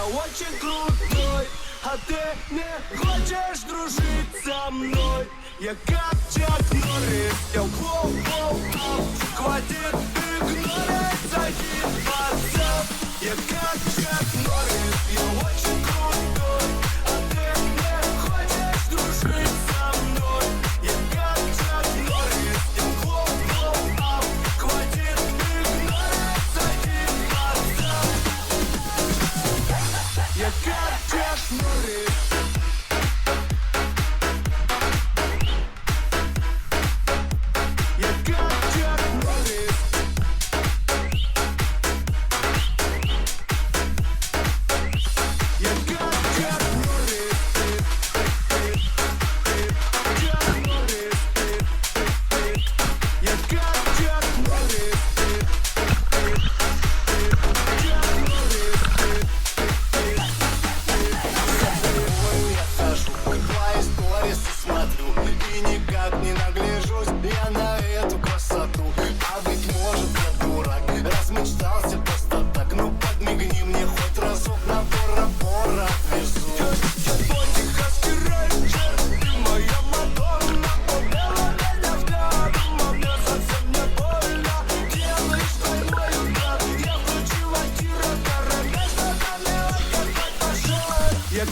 очень крутой, а ты не хочешь дружить со мной. Я как Чак Норрис, я воу-воу-воу. Хватит игнорить таких пацан. Я как Чак Норрис, я очень крутой, а ты не хочешь дружить со мной. Я как Чак Норрис, я воу-воу-воу. Хватит игнорить таких пацан. Я как Чак Норрис. Я